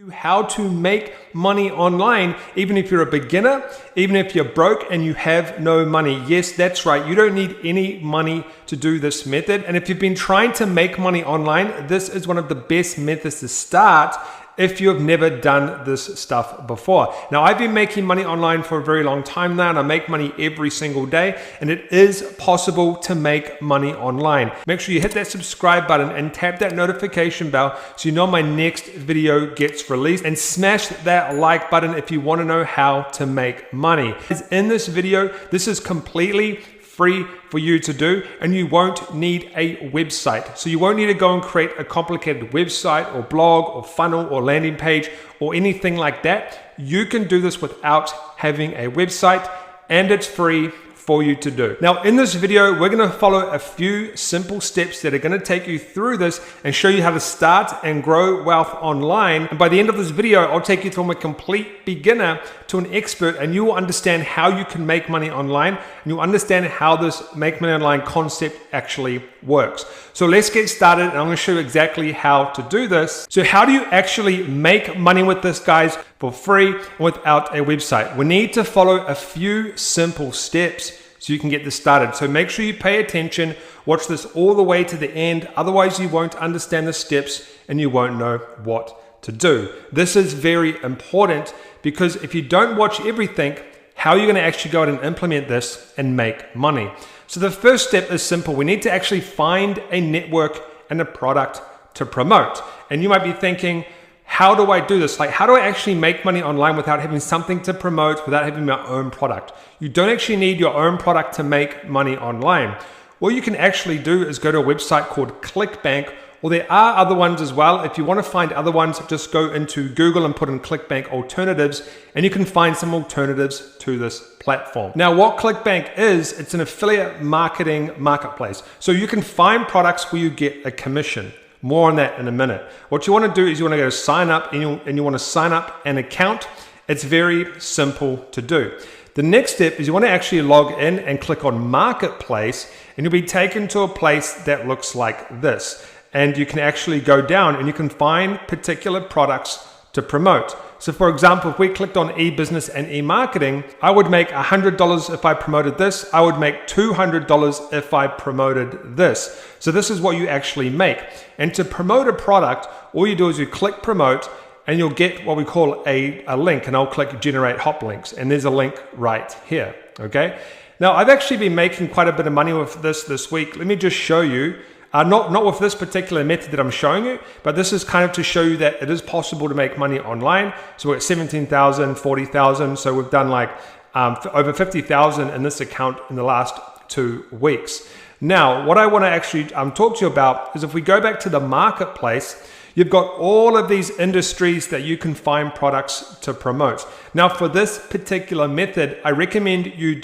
How to make money online, even if you're a beginner, even if you're broke and you have no money. Yes, that's right. You don't need any money to do this method. And if you've been trying to make money online, this is one of the best methods to start if you have never done this stuff before. Now, I've been making money online for a very long time now, and I make money every single day, and it is possible to make money online. Make sure you hit that subscribe button and tap that notification bell so you know my next video gets released, and smash that like button if you want to know how to make money. In this video, this is completely free for you to do, and you won't need a website. So you won't need to go and create a complicated website or blog or funnel or landing page or anything like that. You can do this without having a website, and it's free for you to do. Now, in this video, we're going to follow a few simple steps that are going to take you through this and show you how to start and grow wealth online. And by the end of this video, I'll take you from a complete beginner to an expert, and you will understand how you can make money online, and you'll understand how this make money online concept actually works. So let's get started, and I'm going to show you exactly how to do this. So how do you actually make money with this, guys, for free and without a website? We need to follow a few simple steps so you can get this started. So make sure you pay attention, watch this all the way to the end, otherwise you won't understand the steps and you won't know what to do. This is very important, because if you don't watch everything, how are you going to actually go out and implement this and make money? So the first step is simple. We need to actually find a network and a product to promote. And you might be thinking, how do I do this? Like, how do I actually make money online without having something to promote, without having my own product? You don't actually need your own product to make money online. What you can actually do is go to a website called ClickBank, or there are other ones as well. If you want to find other ones, just go into Google and put in ClickBank alternatives, and you can find some alternatives to this platform. Now, what ClickBank is, it's an affiliate marketing marketplace. So you can find products where you get a commission. More on that in a minute. What you want to do is you want to go sign up, and you want to sign up an account. It's very simple to do. The next step is you want to actually log in and click on Marketplace, and you'll be taken to a place that looks like this. And you can actually go down and you can find particular products to promote. So for example, if we clicked on e-business and e-marketing, I would make $100 if I promoted this. I would make $200 if I promoted this. So this is what you actually make. And to promote a product, all you do is you click promote, and you'll get what we call a link, and I'll click generate hot links, and there's a link right here, okay? Now, I've actually been making quite a bit of money with this week. Let me just show you. Not with this particular method that I'm showing you, but this is kind of to show you that it is possible to make money online. So we're at 17,000, 40,000. So we've done like over 50,000 in this account in the last 2 weeks. Now, what I want to actually talk to you about is if we go back to the marketplace, you've got all of these industries that you can find products to promote. Now, for this particular method, I recommend you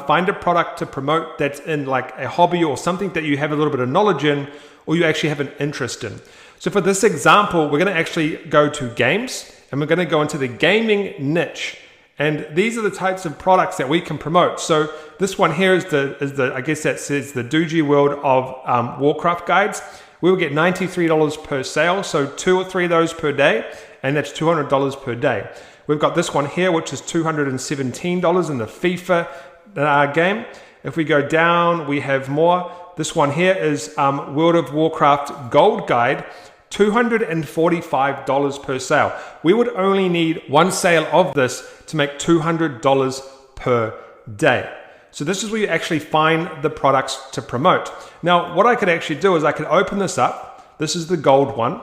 find a product to promote that's in like a hobby or something that you have a little bit of knowledge in, or you actually have an interest in. So for this example, we're going to actually go to games, and we're going to go into the gaming niche. And these are the types of products that we can promote. So this one here is the I guess that says the Doogie World of Warcraft guides. We will get $93 per sale, so 2 or 3 of those per day, and that's $200 per day. We've got this one here, which is $217 in the FIFA game. If we go down, we have more. This one here is World of Warcraft Gold Guide, $245 per sale. We would only need one sale of this to make $200 per day. So this is where you actually find the products to promote. Now, what I could actually do is I could open this up. This is the gold one.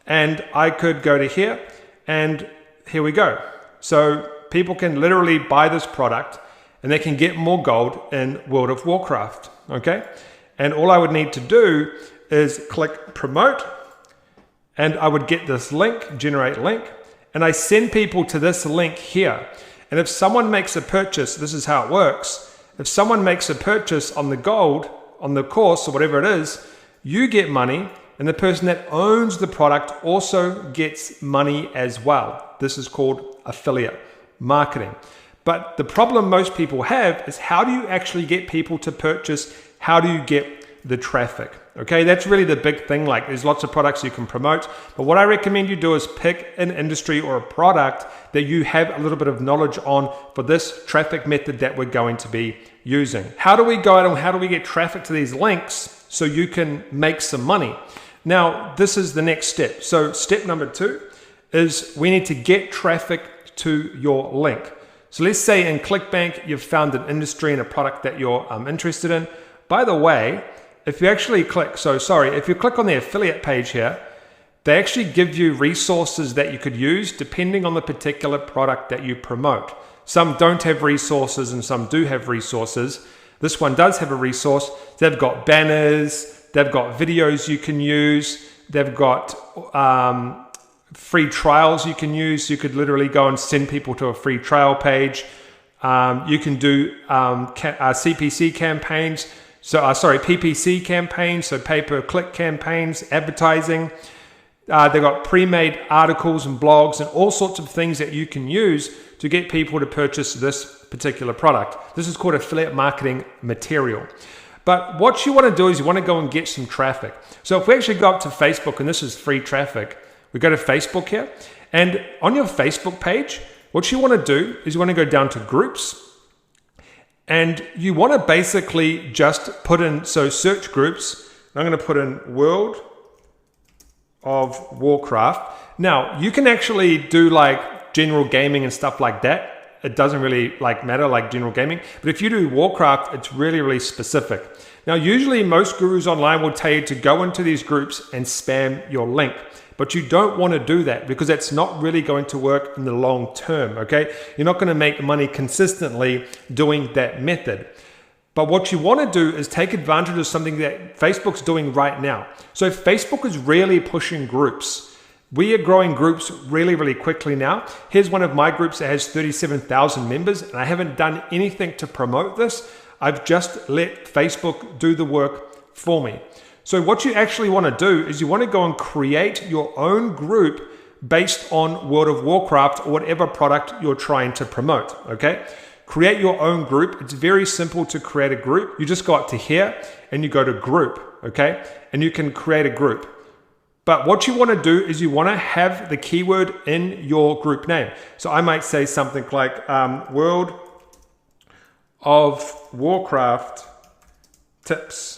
And I could go to here, and here we go. So people can literally buy this product, and they can get more gold in World of Warcraft, okay? And all I would need to do is click promote, and I would get this link, generate link, and I send people to this link here. And if someone makes a purchase, this is how it works. If someone makes a purchase on the gold, on the course or whatever it is, you get money, and the person that owns the product also gets money as well. This is called affiliate marketing. But the problem most people have is, how do you actually get people to purchase? How do you get the traffic? Okay, that's really the big thing. Like there's lots of products you can promote, but what I recommend you do is pick an industry or a product that you have a little bit of knowledge on for this traffic method that we're going to be using. How do we go out and how do we get traffic to these links so you can make some money? Now, this is the next step. So step number 2 is we need to get traffic to your link. So let's say in ClickBank, you've found an industry and a product that you're interested in. By the way, if you actually click, if you click on the affiliate page here, they actually give you resources that you could use depending on the particular product that you promote. Some don't have resources and some do have resources. This one does have a resource. They've got banners, they've got videos you can use, they've got free trials you can use. You could literally go and send people to a free trial page. You can do CPC campaigns, PPC campaigns, so pay-per-click campaigns, advertising. They've got pre-made articles and blogs and all sorts of things that you can use to get people to purchase this particular product. This is called affiliate marketing material. But what you want to do is you want to go and get some traffic. So if we actually go up to Facebook, and this is free traffic, we go to Facebook here, and on your Facebook page, what you want to do is you want to go down to groups, and you want to basically just put in, so search groups. I'm going to put in World of Warcraft. Now, you can actually do like general gaming and stuff like that. It doesn't really matter like general gaming, but if you do Warcraft, it's really, really specific. Now, usually most gurus online will tell you to go into these groups and spam your link. But you don't want to do that because that's not really going to work in the long term, okay? You're not going to make money consistently doing that method. But what you want to do is take advantage of something that Facebook's doing right now. So Facebook is really pushing groups. We are growing groups really, really quickly now. Here's one of my groups that has 37,000 members, and I haven't done anything to promote this. I've just let Facebook do the work for me. So what you actually want to do is you want to go and create your own group based on World of Warcraft or whatever product you're trying to promote, okay? Create your own group. It's very simple to create a group. You just go up to here and you go to group, okay? And you can create a group. But what you want to do is you want to have the keyword in your group name. So I might say something like World of Warcraft tips.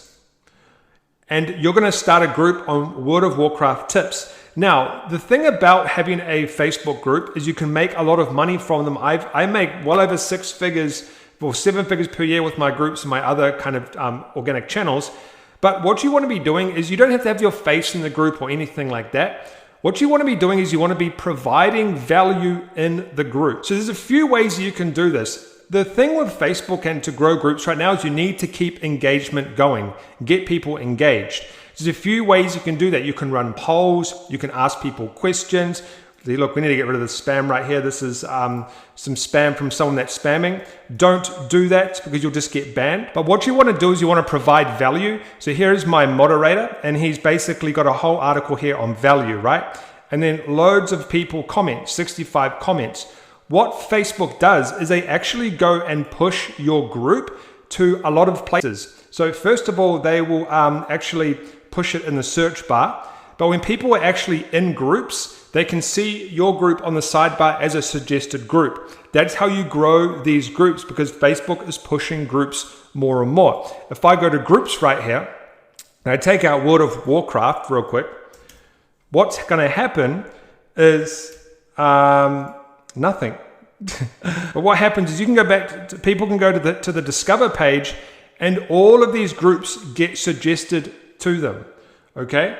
And you're going to start a group on World of Warcraft tips. Now, the thing about having a Facebook group is you can make a lot of money from them. I make well over 6 figures or 7 figures per year with my groups and my other kind of organic channels. But what you want to be doing is you don't have to have your face in the group or anything like that. What you want to be doing is you want to be providing value in the group. So there's a few ways you can do this. The thing with Facebook and to grow groups right now is you need to keep engagement going, get people engaged. There's a few ways you can do that. You can run polls, you can ask people questions. Look, we need to get rid of the spam right here. This is some spam from someone that's spamming. Don't do that because you'll just get banned. But what you want to do is you want to provide value. So here is my moderator, and he's basically got a whole article here on value, right? And then loads of people comment, 65 comments. What Facebook does is they actually go and push your group to a lot of places. So first of all, they will actually push it in the search bar. But when people are actually in groups, they can see your group on the sidebar as a suggested group. That's how you grow these groups because Facebook is pushing groups more and more. If I go to groups right here, and I take out World of Warcraft real quick, what's going to happen is nothing. But what happens is you can go back to, people can go to the Discover page and all of these groups get suggested to them, okay?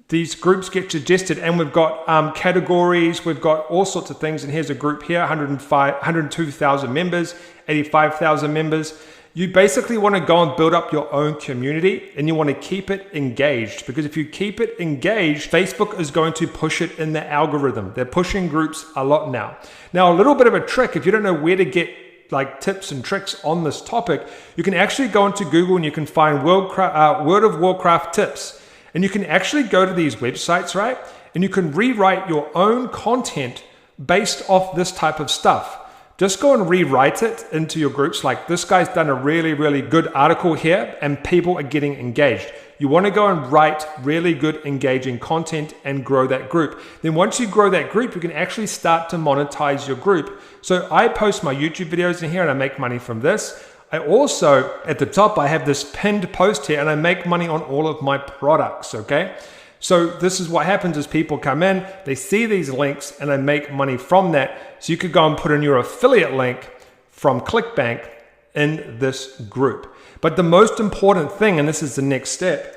These groups get suggested and we've got categories, we've got all sorts of things. And here's a group here, 102,000 members, 85,000 members. You basically want to go and build up your own community and you want to keep it engaged because if you keep it engaged, Facebook is going to push it in the algorithm. They're pushing groups a lot now. Now, a little bit of a trick, if you don't know where to get like tips and tricks on this topic, you can actually go into Google and you can find World of Warcraft tips. And you can actually go to these websites, right? And you can rewrite your own content based off this type of stuff. just go and rewrite it into your groups. Like, this guy's done a really, really good article here and people are getting engaged. You want to go and write really good, engaging content and grow that group. Then once you grow that group, you can actually start to monetize your group. So I post my YouTube videos in here and I make money from this. I also, at the top, I have this pinned post here and I make money on all of my products, okay? So this is what happens is people come in, they see these links and I make money from that. So you could go and put in your affiliate link from ClickBank in this group. But the most important thing, and this is the next step,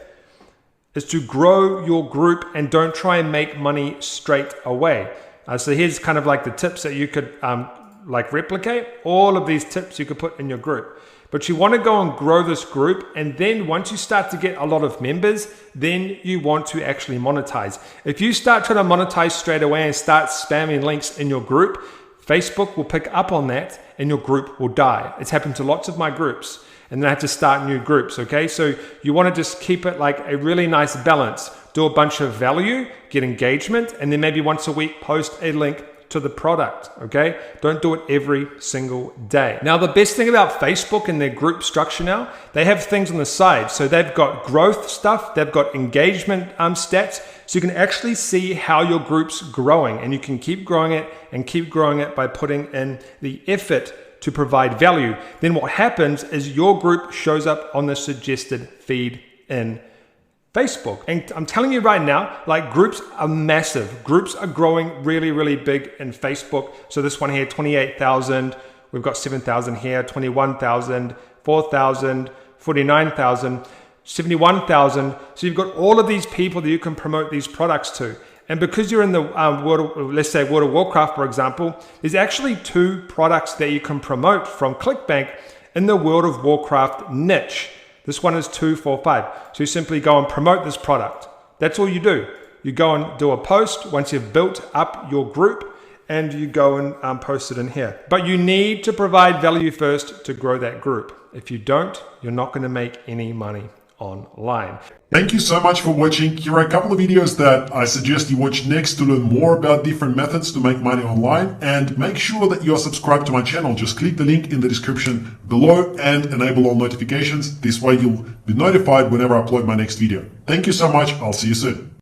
is to grow your group and don't try and make money straight away. So here's kind of like the tips that you could like replicate. All of these tips you could put in your group. But you want to go and grow this group, and then once you start to get a lot of members, then you want to actually monetize. If you start trying to monetize straight away and start spamming links in your group, Facebook will pick up on that and your group will die. It's happened to lots of my groups, and then I have to start new groups, okay? So you want to just keep it like a really nice balance. Do a bunch of value, get engagement, and then maybe once a week post a link to the product, okay? Don't do it every single day. Now, the best thing about Facebook and their group structure now, they have things on the side. So they've got growth stuff, they've got engagement stats, so you can actually see how your group's growing, and you can keep growing it and keep growing it by putting in the effort to provide value. Then what happens is your group shows up on the suggested feed in Facebook. And I'm telling you right now, like, groups are massive. Groups are growing really, really big in Facebook. So this one here, 28,000. We've got 7,000 here, 21,000, 4,000, 49,000, 71,000. So you've got all of these people that you can promote these products to. And because you're in the let's say World of Warcraft, for example, there's actually 2 products that you can promote from ClickBank in the World of Warcraft niche. This one is 245. So you simply go and promote this product. That's all you do. You go and do a post once you've built up your group, and you go and post it in here. But you need to provide value first to grow that group. If you don't, you're not going to make any money online. Thank you so much for watching. Here are a couple of videos that I suggest you watch next to learn more about different methods to make money online, and make sure that you're subscribed to my channel. Just click the link in the description below and enable all notifications. This way you'll be notified whenever I upload my next video. Thank you so much. I'll see you soon.